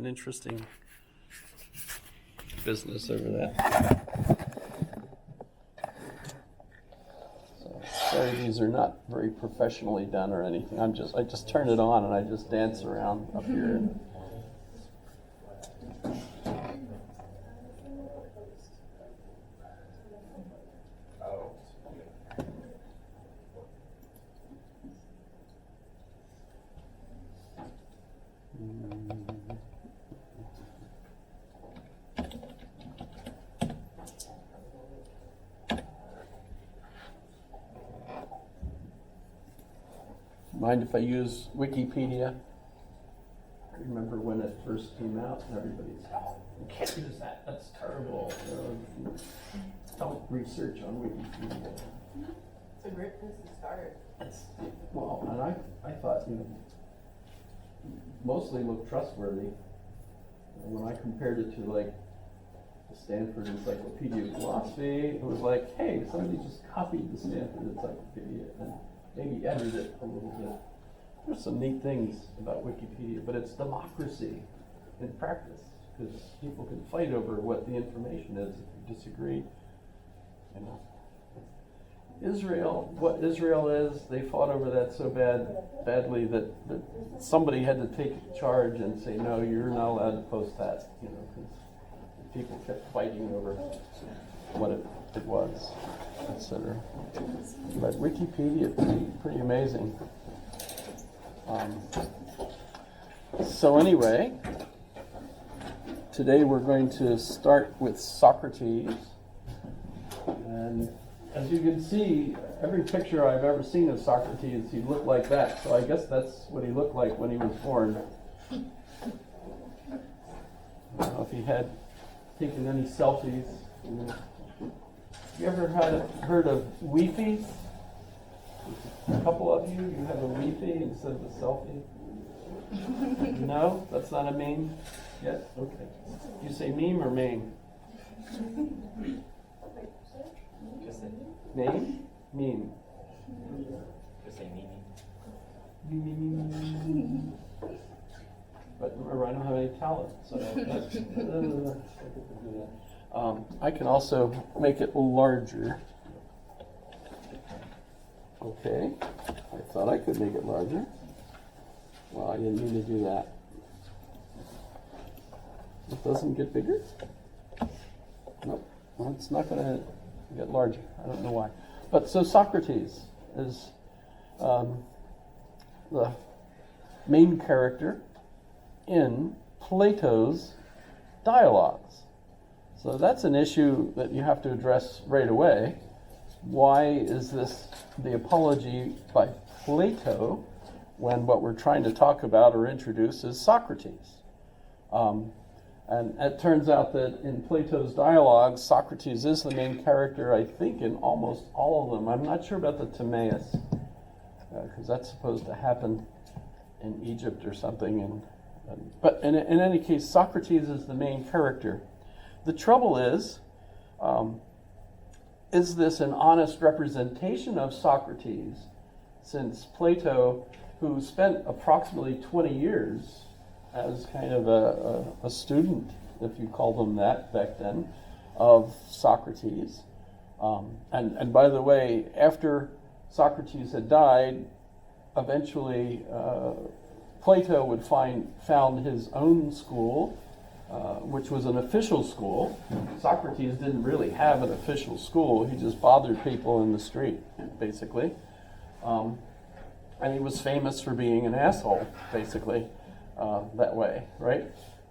An interesting business over that. So, sorry, these are not very professionally done or anything. I just turn it on and I just dance around up here. Mind if I use Wikipedia? I remember when it first came out and everybody's, oh, you can't use that, that's terrible. Don't research on Wikipedia. It's a great place to start. Well, and I thought, mostly looked trustworthy. And when I compared it to like the Stanford Encyclopedia of Philosophy, it was like, hey, somebody just copied the Stanford Encyclopedia and maybe edited it a little bit. There's some neat things about Wikipedia, but it's democracy in practice, because people can fight over what the information is if you disagree. Israel, what Israel is, they fought over that so badly that somebody had to take charge and say, no, you're not allowed to post that, because people kept fighting over what it was, etc. But Wikipedia, pretty amazing. So anyway, today we're going to start with Socrates. And as you can see, every picture I've ever seen of Socrates, he looked like that. So I guess that's what he looked like when he was born. I don't know if he had taken any selfies. You ever heard of Weefies? A couple of you have a Weefie instead of a selfie? No? That's not a meme? Yes? Okay. You say meme or meme? Name? Meme. Just say Meme. But remember, I don't have any talent, so I can also make it larger. Okay, I thought I could make it larger. Well, I didn't mean to do that. It doesn't get bigger? Nope, well, it's not going to get larger. I don't know why. But so Socrates is the main character in Plato's dialogues. So that's an issue that you have to address right away. Why is this the apology by Plato when what we're trying to talk about or introduce is Socrates? And it turns out that in Plato's dialogues, Socrates is the main character, I think, in almost all of them. I'm not sure about the Timaeus, because that's supposed to happen in Egypt or something. But in any case, Socrates is the main character. The trouble is this an honest representation of Socrates, since Plato, who spent approximately 20 years as kind of a student, if you call them that back then, of Socrates. And by the way, after Socrates had died, eventually Plato would found his own school, which was an official school. Socrates didn't really have an official school. He just bothered people in the street, basically. And he was famous for being an asshole, basically, that way, right?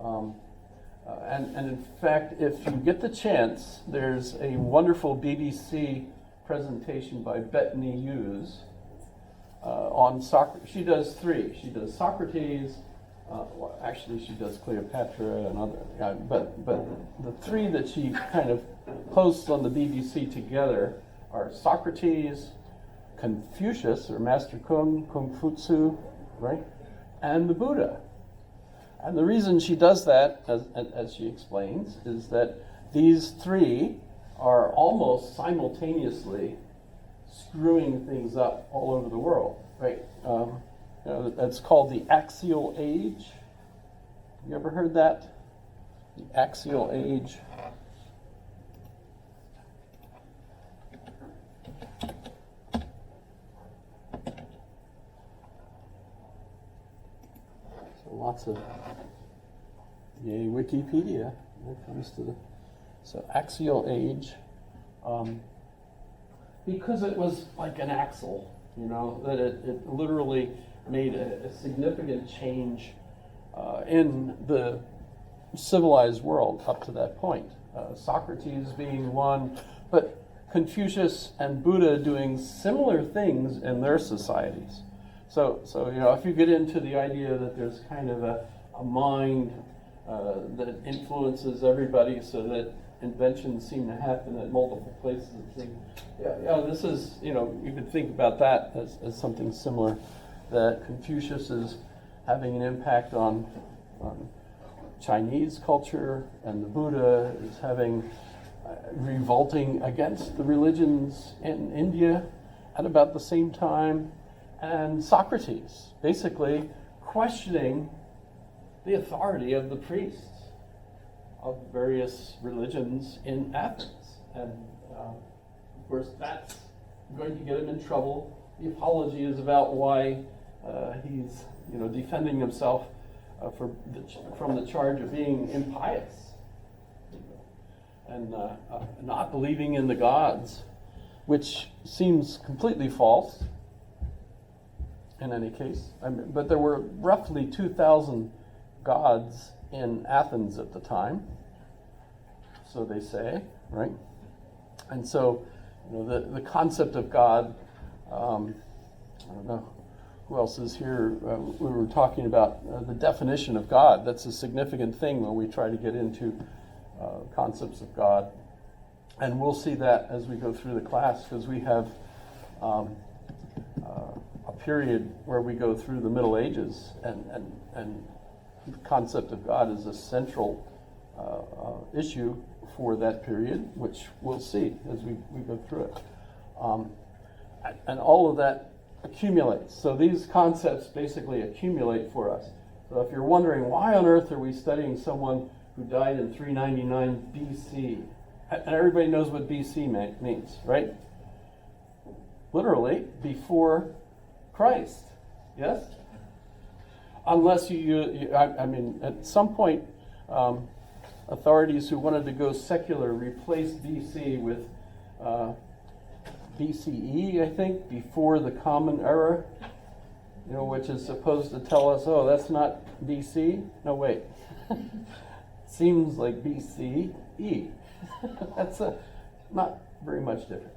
And in fact, if you get the chance, there's a wonderful BBC presentation by Bettany Hughes on Socrates. She does three. She does Socrates. Well, actually, she does Cleopatra and other. But the three that she kind of posts on the BBC together are Socrates, Confucius, or Master Kung Fu, right, and the Buddha. And the reason she does that, as she explains, is that these three are almost simultaneously screwing things up all over the world, right? That's called the axial age. You ever heard that? The axial age. So lots of yay Wikipedia when it comes to the axial age. Because it was like an axle, that it literally made a significant change in the civilized world up to that point. Socrates being one, but Confucius and Buddha doing similar things in their societies. So if you get into the idea that there's kind of a mind that influences everybody so that inventions seem to happen at multiple places. This is, you could think about that as something similar, that Confucius is having an impact on Chinese culture, and the Buddha is having revolting against the religions in India at about the same time, and Socrates basically questioning the authority of the priests of various religions in Athens. And of course that's going to get him in trouble. The apology is about why he's defending himself from the charge of being impious and not believing in the gods, which seems completely false in any case. But there were roughly 2,000 gods in Athens at the time, so they say, right? And so, the concept of God, I don't know who else is here. We were talking about the definition of God. That's a significant thing when we try to get into concepts of God. And we'll see that as we go through the class, because we have a period where we go through the Middle Ages, and the concept of God is a central issue for that period, which we'll see as we go through it. And all of that accumulates. So these concepts basically accumulate for us. So if you're wondering, why on earth are we studying someone who died in 399 BC? And everybody knows what BC means, right? Literally, before Christ. Yes? Unless at some point, authorities who wanted to go secular replaced BC with BCE, I think, before the Common Era, which is supposed to tell us, oh, that's not BC. No, wait. Seems like BCE. That's not very much different.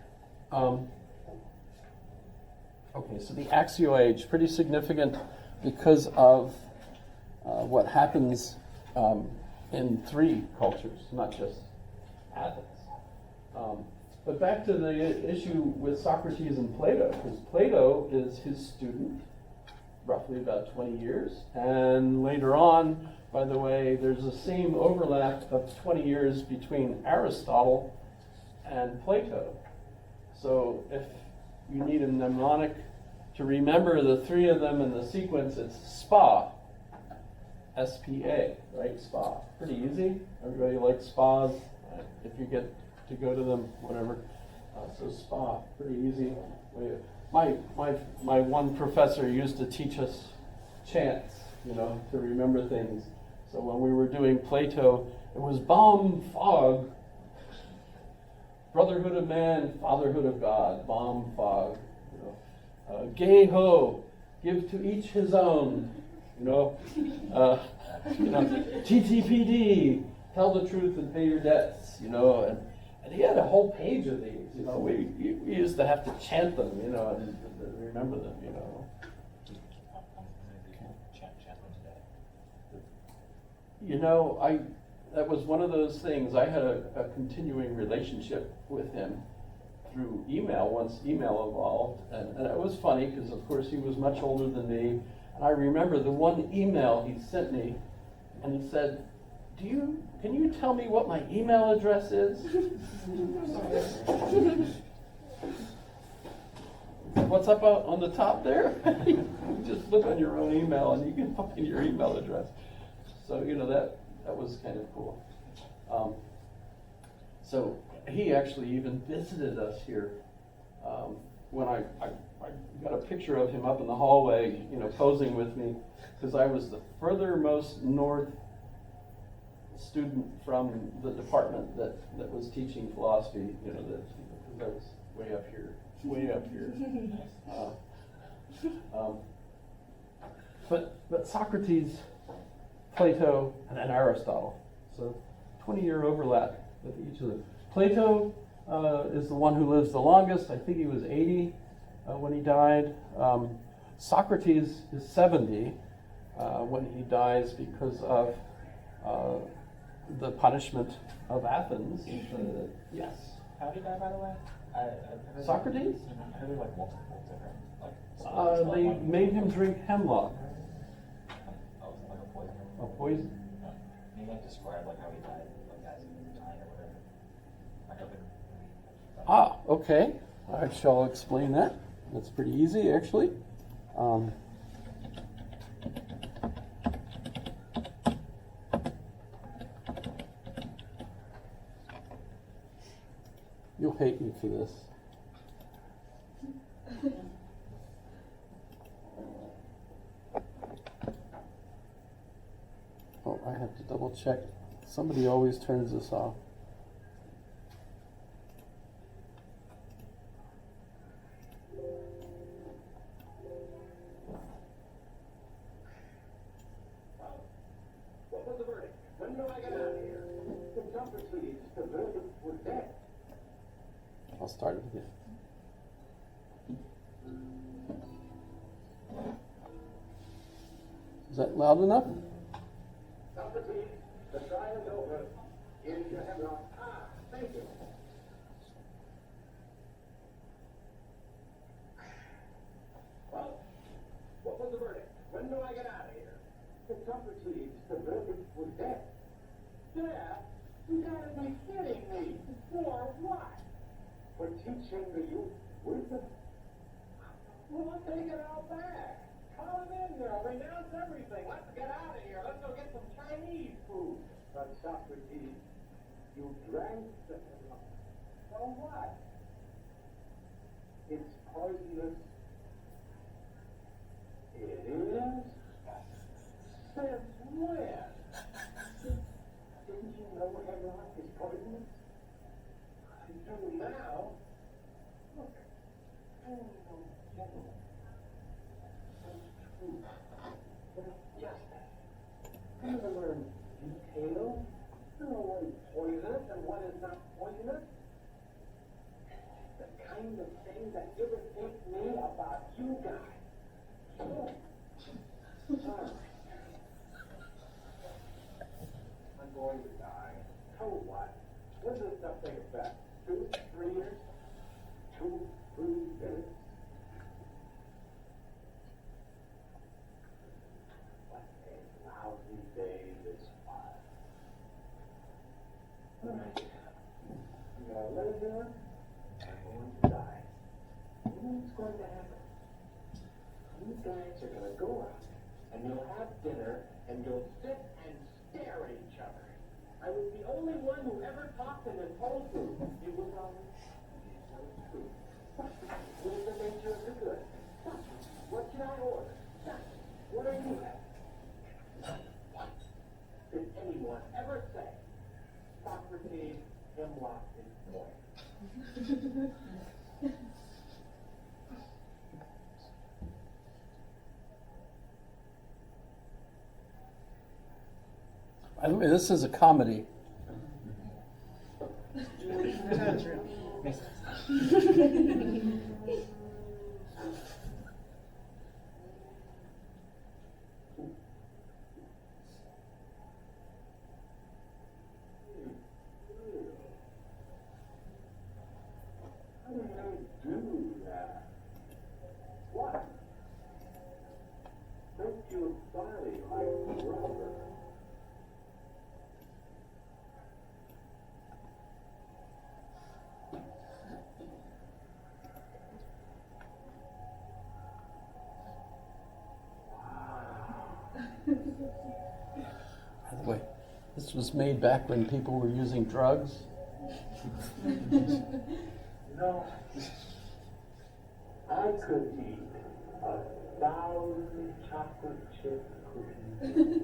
Okay, so the Axial Age, pretty significant because of what happens in three cultures, not just Athens. But back to the issue with Socrates and Plato, because Plato is his student, roughly about 20 years, and later on, by the way, there's the same overlap of 20 years between Aristotle and Plato. So if you need a mnemonic to remember the three of them in the sequence, it's SPA. S-P-A, right? SPA. Pretty easy. Everybody likes spas. If you get to go to them, whatever. So SPA, pretty easy. My one professor used to teach us chants, to remember things. So when we were doing Plato, it was Bom Fog, brotherhood of man, fatherhood of God. Bom Fog. Gay ho, give to each his own. TTPD, tell the truth and pay your debts. And he had a whole page of these. We used to have to chant them, and remember them. That was one of those things. I had a continuing relationship with him through email once email evolved, and it was funny because of course he was much older than me, and I remember the one email he sent me, and he said, can you tell me what my email address is? What's up on the top there? Just look on your own email and you can put in your email address. So, that was kind of cool. So he actually even visited us here. When I got a picture of him up in the hallway, posing with me, because I was the furthermost north student from the department that was teaching philosophy, because I was way up here. But Socrates, Plato, and then Aristotle. So 20-year overlap with each of them. Plato is the one who lives the longest. I think he was 80 when he died. Socrates is 70 when he dies because of the punishment of Athens. Yes. How did he die, by the way? I heard Socrates? I heard like multiple different, They made him drink hemlock. Oh, like a poison. A poison. Maybe like describe like how he died, like as he was dying or whatever. Like I've been. Ah, okay. I shall explain that. That's pretty easy, actually. You'll hate me for this. Oh, I have to double check. Somebody always turns this off. What was the verdict? When do I get out of here? Socrates, the verdict was death. I'll start it again. Is that loud enough? Socrates, the trial is over. Here's your hemlock. Ah, thank you. Well, what was the verdict? When do I get out of here? Socrates, the verdict was death. Death? You gotta be kidding me. For what? For teaching the youth wisdom. Well, I'll take it all back. Call him in there. Renounce everything. Let's get out of here. Let's go get some Chinese food. But Socrates, you drank the hemlock. So what? It's poisonous. It is? Since when? Didn't you know hemlock is poisonous? I do now. Look. I only know general. Just I never learned detail. I know what is poisonous and what is not poisonous. The kind of thing that irritates me about you guys. Sorry. I'm going to die. So what? When does stuff take effect? 2, 3 years? 2, 3 minutes? What a lousy day this was. Alright. I'm gonna let it down. I'm going to die. You know what's going to happen? You guys are gonna go out and you'll have dinner and you'll sit and stare at each other. I was the only one who ever talked in this whole group. It was all true. What's the nature of the good? What can I order? What are you having? What did anyone ever say? Socrates, hemlock is poison. By the way, this is a comedy. How did I do that? What? Make your body like rubber. This was made back when people were using drugs. No. I could eat 1,000 chocolate chip cookies.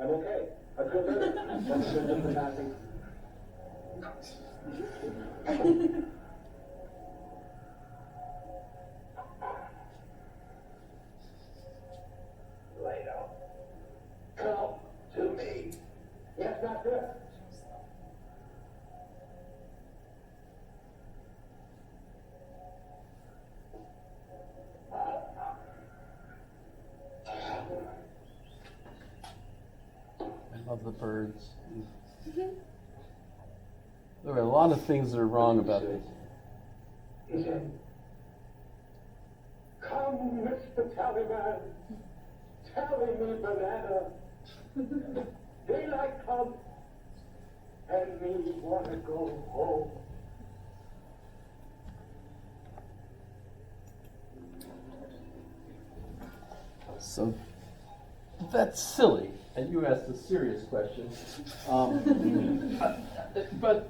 I'm okay. I feel better. That's good for nothing. Lay down. Come to me. Yes, doctor. I love the birds. There are a lot of things that are wrong about this. He said, "Come, Mr. Taliban, telling me banana. Daylight come, and me wanna go home." So that's silly, and you asked a serious question. But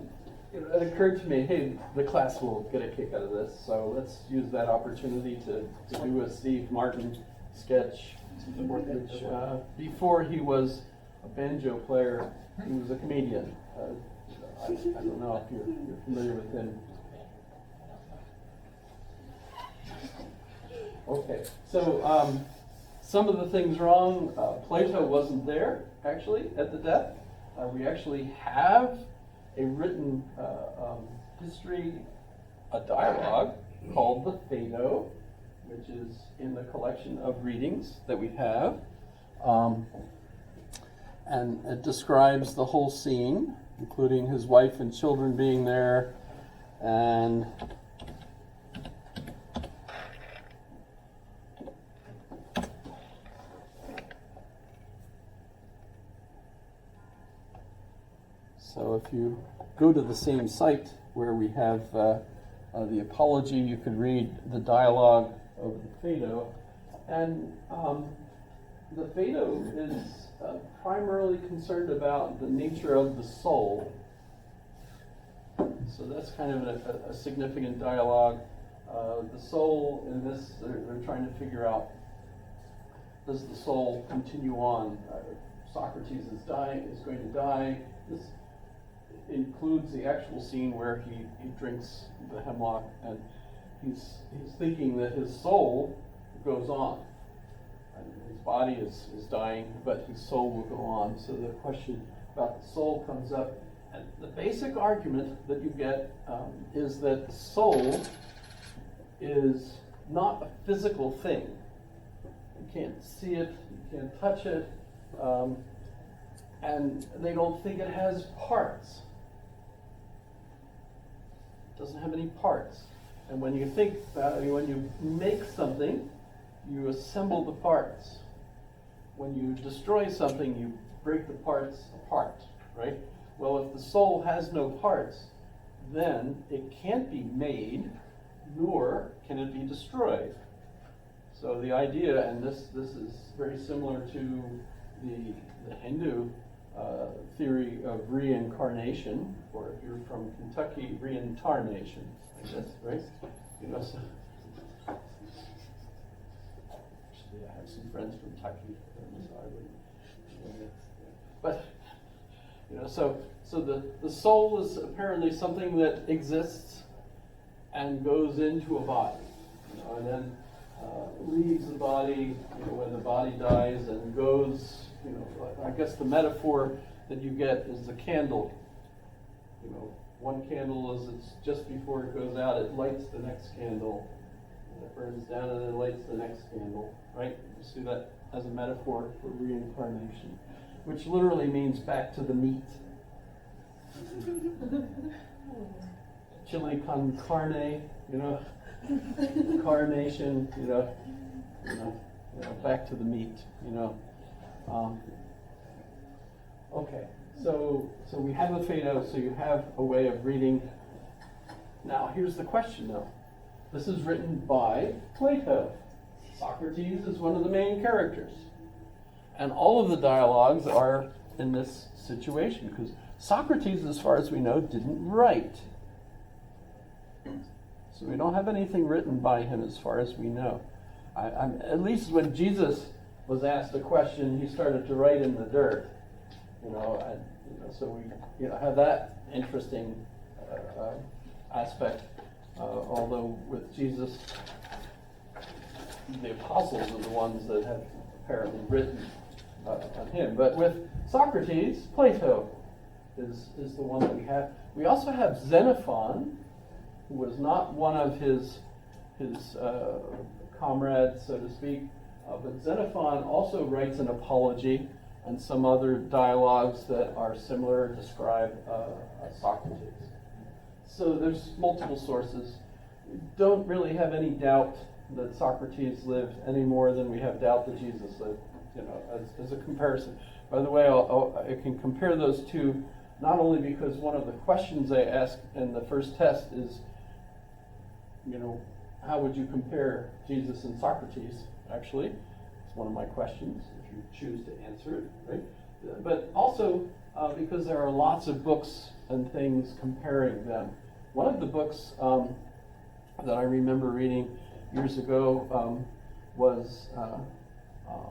it occurred to me, hey, the class will get a kick out of this, so let's use that opportunity to do a Steve Martin sketch. Which, before he was a banjo player, he was a comedian. I don't know if you're familiar with him. Okay, so some of the things wrong, Plato wasn't there, actually, at the death. We actually have a written history, a dialogue called the Phaedo, which is in the collection of readings that we have. And it describes the whole scene, including his wife and children being there, and so if you go to the same site where we have the apology, you could read the dialogue of the Phaedo. And the Phaedo is primarily concerned about the nature of the soul. So that's kind of a significant dialogue. The soul in this, they're trying to figure out, does the soul continue on? Socrates is going to die. This includes the actual scene where he drinks the hemlock, and he's thinking that his soul goes on. His body is dying, but his soul will go on. So the question about the soul comes up. And the basic argument that you get is that the soul is not a physical thing. You can't see it, you can't touch it, and they don't think it has parts. It doesn't have any parts. And when you think about it, when you make something, you assemble the parts. When you destroy something, you break the parts apart, right? Well, if the soul has no parts, then it can't be made, nor can it be destroyed. So the idea, and this is very similar to the Hindu theory of reincarnation, or if you're from Kentucky, reintarnation, I guess, right? You know, so actually, I have some friends from Kentucky, so I wouldn't. But you know, so the soul is apparently something that exists and goes into a body, you know, and then leaves the body, you know, when the body dies, and goes, you know, I guess the metaphor that you get is a candle. You know, one candle is it's just before it goes out, it lights the next candle, and it burns down and then lights the next candle, right? You see that as a metaphor for reincarnation, which literally means back to the meat. Chili con carne, you know, carnation, you know, back to the meat, you know. Okay, so we have the Phaedo, so you have a way of reading Now, here's the question though. This is written by Plato. Socrates is one of the main characters. And all of the dialogues are in this situation because Socrates, as far as we know, didn't write. So we don't have anything written by him as far as we know. At least when Jesus was asked a question, he started to write in the dirt. So we have that interesting aspect. Although with Jesus, the apostles are the ones that have apparently written on him. But with Socrates, Plato is the one that we have. We also have Xenophon, who was not one of his comrades, so to speak. But Xenophon also writes an apology and some other dialogues that are similar, describe Socrates. So there's multiple sources. We don't really have any doubt that Socrates lived any more than we have doubt that Jesus lived, as a comparison. By the way, I can compare those two not only because one of the questions they ask in the first test is, how would you compare Jesus and Socrates? Actually, it's one of my questions, if you choose to answer it, right? But also because there are lots of books and things comparing them. One of the books that I remember reading years ago was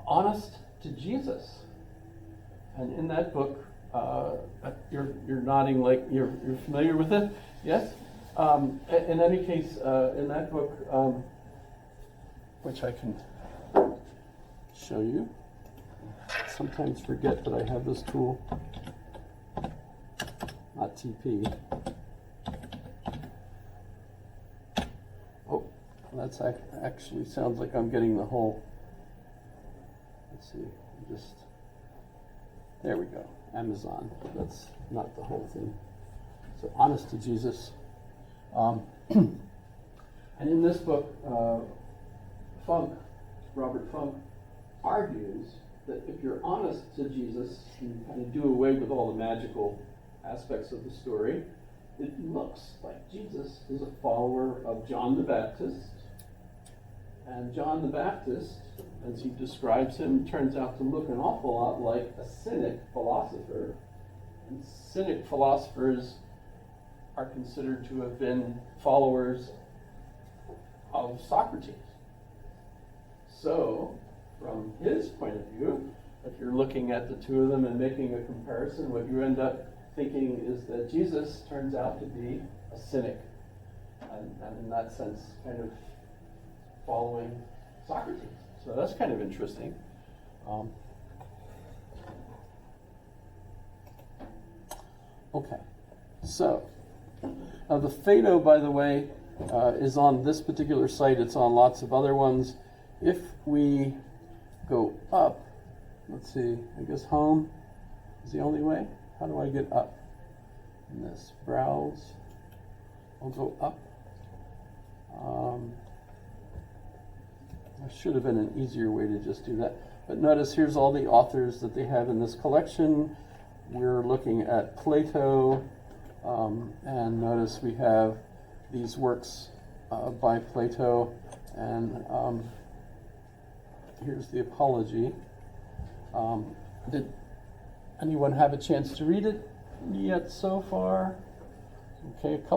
Honest to Jesus. And in that book, you're nodding like you're familiar with it? Yes? In any case, in that book, which I can show you, sometimes forget that I have this tool, not TP. Oh, that's actually sounds like I'm getting the whole, let's see, there we go, Amazon, that's not the whole thing. So Honest to Jesus. And in this book, Robert Funk argues that if you're honest to Jesus and kind of do away with all the magical aspects of the story, it looks like Jesus is a follower of John the Baptist. And John the Baptist, as he describes him, turns out to look an awful lot like a cynic philosopher. And cynic philosophers are considered to have been followers of Socrates. So, from his point of view, if you're looking at the two of them and making a comparison, what you end up thinking is that Jesus turns out to be a cynic, and in that sense, kind of following Socrates. So that's kind of interesting. Okay, so the Phaedo, by the way, is on this particular site. It's on lots of other ones. If we go up, let's see, I guess home is the only way. How do I get up in this? Browse. I'll go up. There should have been an easier way to just do that. But notice here's all the authors that they have in this collection. We're looking at Plato, and notice we have these works by Plato, and here's the Apology. Did anyone have a chance to read it yet so far? Okay, a couple